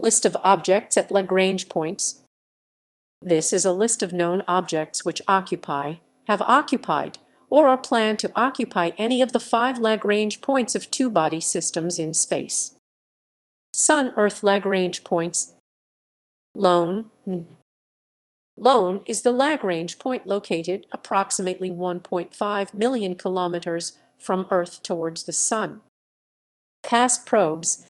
List of objects at Lagrange points. This is a list of known objects which occupy, have occupied, or are planned to occupy any of the 5 Lagrange points of two-body systems in space. Sun-Earth Lagrange points. Lone is the Lagrange point located approximately 1.5 million kilometers from Earth towards the Sun. Past probes.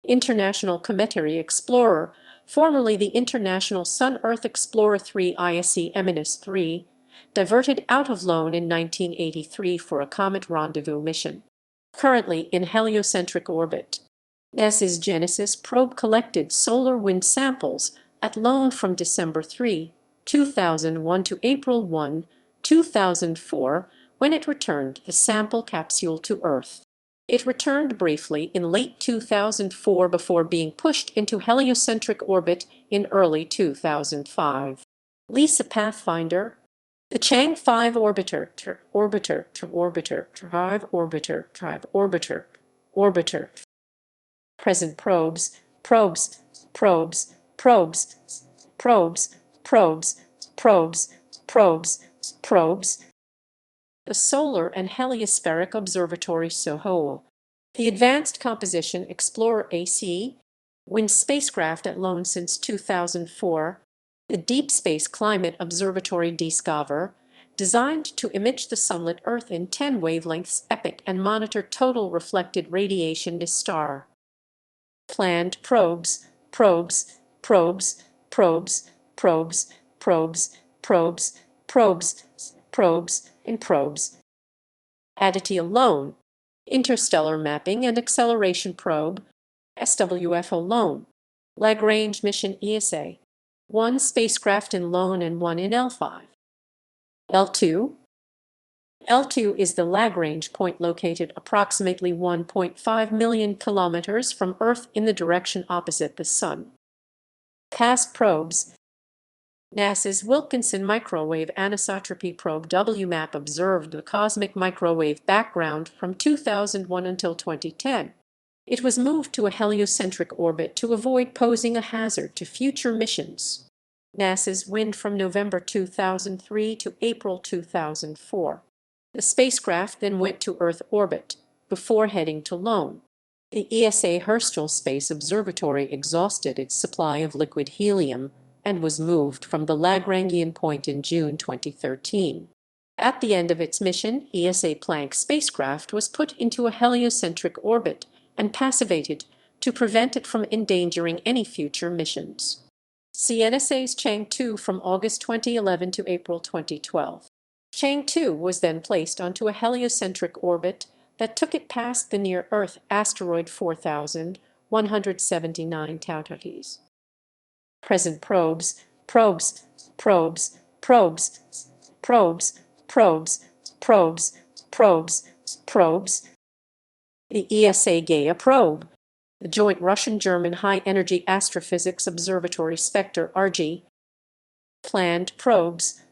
International Cometary Explorer, formerly the International Sun-Earth Explorer 3 ISE-3, diverted out of Lone in 1983 for a comet rendezvous mission. Currently in heliocentric orbit. NASA's Genesis probe collected solar wind samples at Lone from December 3, 2001 to April 1, 2004, when it returned the sample capsule to Earth. It returned briefly in late 2004 before being pushed into heliocentric orbit in early 2005. LISA Pathfinder. The Chang 5 orbiter. Present probes. The Solar and Heliospheric Observatory SOHO. The Advanced Composition Explorer AC. Wind spacecraft at Lone since 2004. The Deep Space Climate Observatory DSCOVR, designed to image the sunlit Earth in 10 wavelengths epoch and monitor total reflected radiation DSTAR. Planned probes. Aditya Lone. Interstellar Mapping and Acceleration Probe, SWFO Lone. Lagrange Mission ESA. 1 spacecraft in Lone and 1 in L5. L2 is the Lagrange point located approximately 1.5 million kilometers from Earth in the direction opposite the Sun. Past probes. NASA's Wilkinson Microwave Anisotropy Probe WMAP observed the cosmic microwave background from 2001 until 2010. It was moved to a heliocentric orbit to avoid posing a hazard to future missions. NASA's WIND from November 2003 to April 2004. The spacecraft then went to Earth orbit, before heading to Lone. The ESA Herschel Space Observatory exhausted its supply of liquid helium and was moved from the Lagrangian point in June 2013. At the end of its mission, ESA Planck spacecraft was put into a heliocentric orbit and passivated to prevent it from endangering any future missions. See NSA's Chang 2 from August 2011 to April 2012. Chang 2 was then placed onto a heliocentric orbit that took it past the near-Earth asteroid 4179 Tau-Tethys. Present probes. The ESA Gaia probe. The joint Russian-German high-energy astrophysics observatory Spectre RG. Planned probes.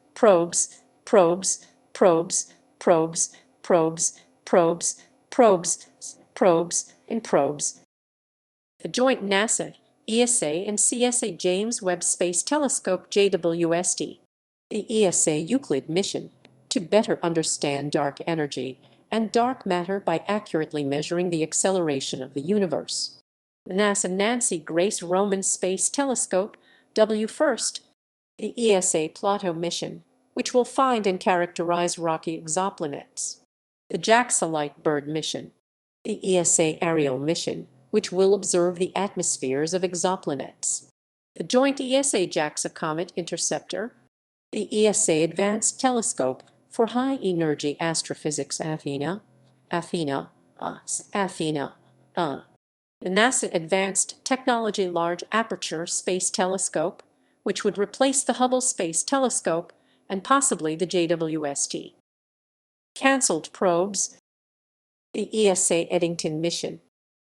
The joint NASA, ESA and CSA James Webb Space Telescope JWST. The ESA Euclid mission, to better understand dark energy and dark matter by accurately measuring the acceleration of the universe. The NASA Nancy Grace Roman Space Telescope, WFIRST. The ESA Plato mission, which will find and characterize rocky exoplanets. The JAXA Lightbird mission. The ESA Ariel mission, which will observe the atmospheres of exoplanets. The joint ESA-JAXA Comet Interceptor. The ESA Advanced Telescope for High-Energy Astrophysics Athena. The NASA Advanced Technology Large Aperture Space Telescope, which would replace the Hubble Space Telescope and possibly the JWST. Cancelled probes. The ESA Eddington mission.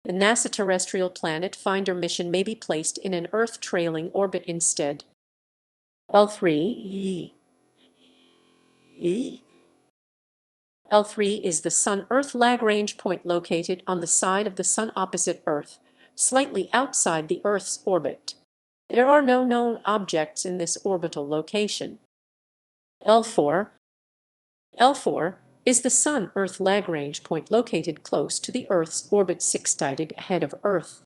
The NASA Terrestrial Planet Finder mission may be placed in an Earth-trailing orbit instead. L3 is the Sun-Earth Lagrange point located on the side of the Sun opposite Earth, slightly outside the Earth's orbit. There are no known objects in this orbital location. L4 L4 is the Sun-Earth Lagrange point located close to the Earth's orbit sixtied ahead of Earth.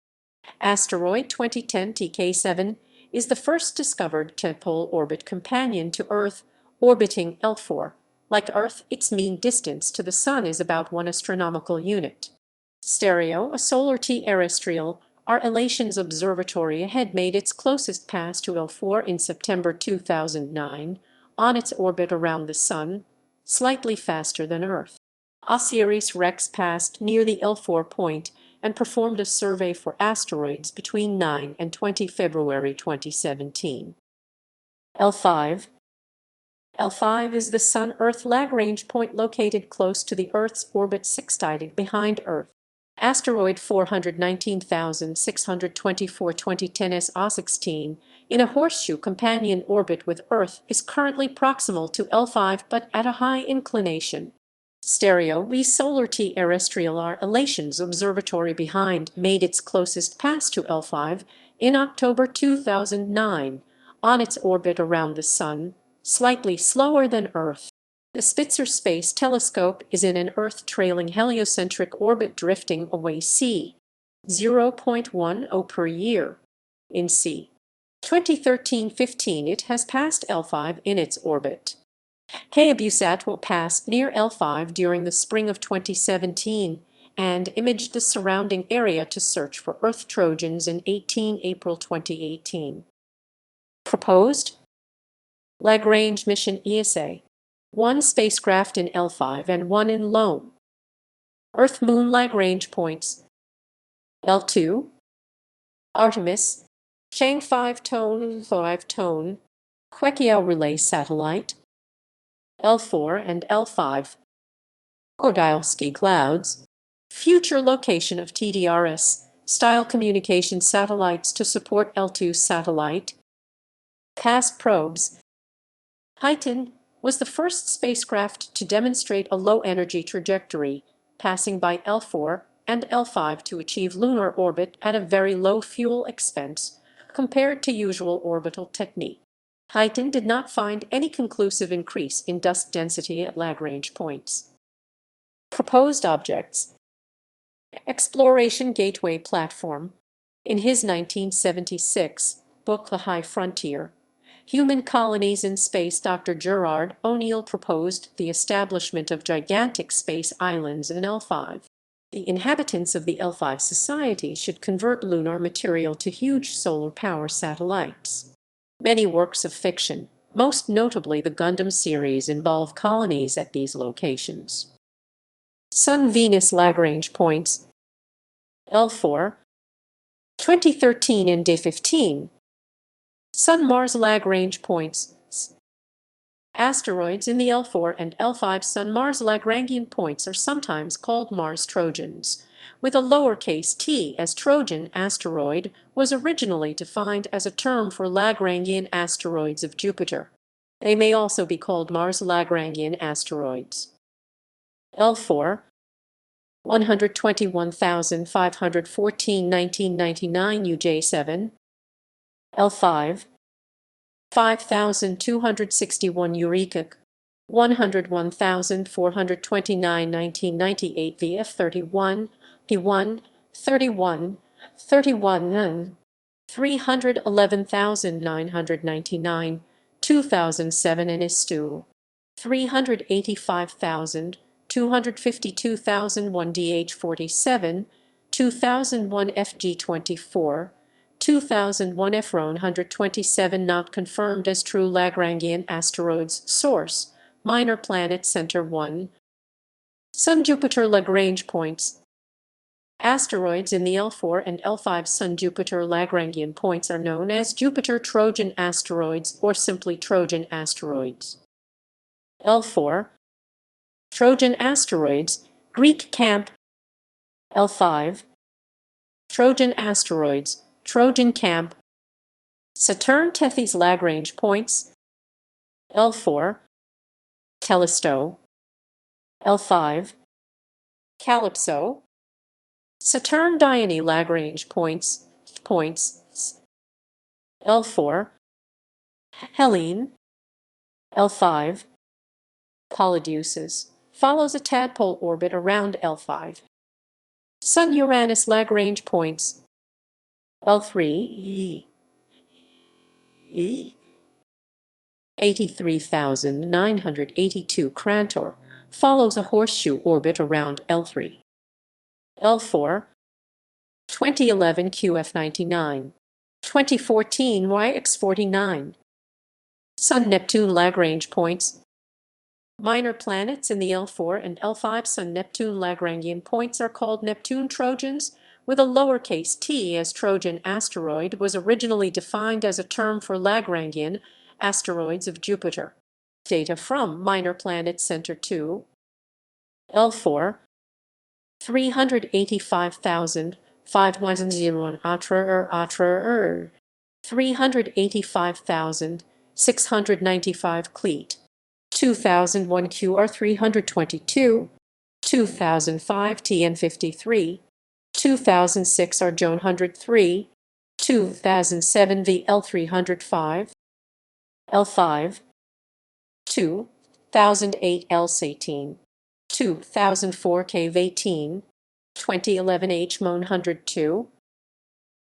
Asteroid 2010 TK7 is the first discovered dipole orbit companion to Earth, orbiting L4. Like Earth, its mean distance to the Sun is about 1 astronomical unit. Stereo, a solar terrestrial, our Elations Observatory had made its closest pass to L4 in September 2009, on its orbit around the Sun, slightly faster than Earth. OSIRIS-REx passed near the L4 point and performed a survey for asteroids between 9 and 20 February 2017. L5 L5 is the Sun-Earth Lagrange point located close to the Earth's orbit sixtied behind Earth. Asteroid 419624 2010 SO16 in a horseshoe companion orbit with Earth is currently proximal to L5 but at a high inclination. Stereo, we solar terrestrial our Elations Observatory behind made its closest pass to L5 in October 2009 on its orbit around the Sun, slightly slower than Earth. The Spitzer Space Telescope is in an Earth-trailing heliocentric orbit drifting away c. 0.10 per year. In c. 2013-15 it has passed L5 in its orbit. Hayabusa will pass near L5 during the spring of 2017 and imaged the surrounding area to search for Earth Trojans in 18 April 2018. Proposed Lagrange mission ESA. 1 spacecraft in L5 and 1 in Lone. Earth-Moon Lagrange points. L2 Artemis, Chang 5-tone, Quekiao relay satellite. L4 and L5 Kordylski clouds, future location of TDRS-style communication satellites to support L2 satellite. Past probes. Titan was the first spacecraft to demonstrate a low-energy trajectory, passing by L4 and L5 to achieve lunar orbit at a very low fuel expense compared to usual orbital technique. Titan did not find any conclusive increase in dust density at Lagrange points. Proposed objects. Exploration Gateway Platform. In his 1976 book The High Frontier, Human Colonies in Space, Dr. Gerard O'Neill proposed the establishment of gigantic space islands in L5. The inhabitants of the L5 society should convert lunar material to huge solar power satellites. Many works of fiction, most notably the Gundam series, involve colonies at these locations. Sun-Venus Lagrange points. L4 2013 and Day 15. Sun-Mars Lagrange points. Asteroids in the L4 and L5 Sun-Mars Lagrangian points are sometimes called Mars Trojans, with a lowercase t, as Trojan asteroid was originally defined as a term for Lagrangian asteroids of Jupiter. They may also be called Mars Lagrangian asteroids. L4 121,514 1999 UJ7. L5 5,261 Eureka 101,429 1998 VF31 P1 31 31 311,999 2007 and IS2 385,252,001 DH47 2001 FG24 2001 Efron 127 not confirmed as true Lagrangian asteroids. Source: Minor Planet Center 1. Sun-Jupiter Lagrange points. Asteroids in the L4 and L5 Sun-Jupiter Lagrangian points are known as Jupiter Trojan asteroids or simply Trojan asteroids. L4 Trojan asteroids, Greek camp. L5 Trojan asteroids, Trojan camp. Saturn-Tethys Lagrange points. L4 Callisto. L5 Calypso. Saturn-Dione Lagrange points L4, Helene, L5, Polydeuces, follows a tadpole orbit around L5. Sun-Uranus Lagrange points L3, 83,982 Crantor, follows a horseshoe orbit around L3. L4, 2011 QF99, 2014 YX49. Sun-Neptune Lagrange points. Minor planets in the L4 and L5 Sun-Neptune Lagrangian points are called Neptune Trojans, with a lowercase t, as Trojan asteroid was originally defined as a term for Lagrangian asteroids of Jupiter. Data from Minor Planet Center 2, L4, 385,510 Atra 385,695 Cleat, 2001 QR 322, 2005 TN53, 2006 Arjone 103, 2007 VL 305, L5, 2008 L18, 2004 Cave 18, 2011 H Mon 102,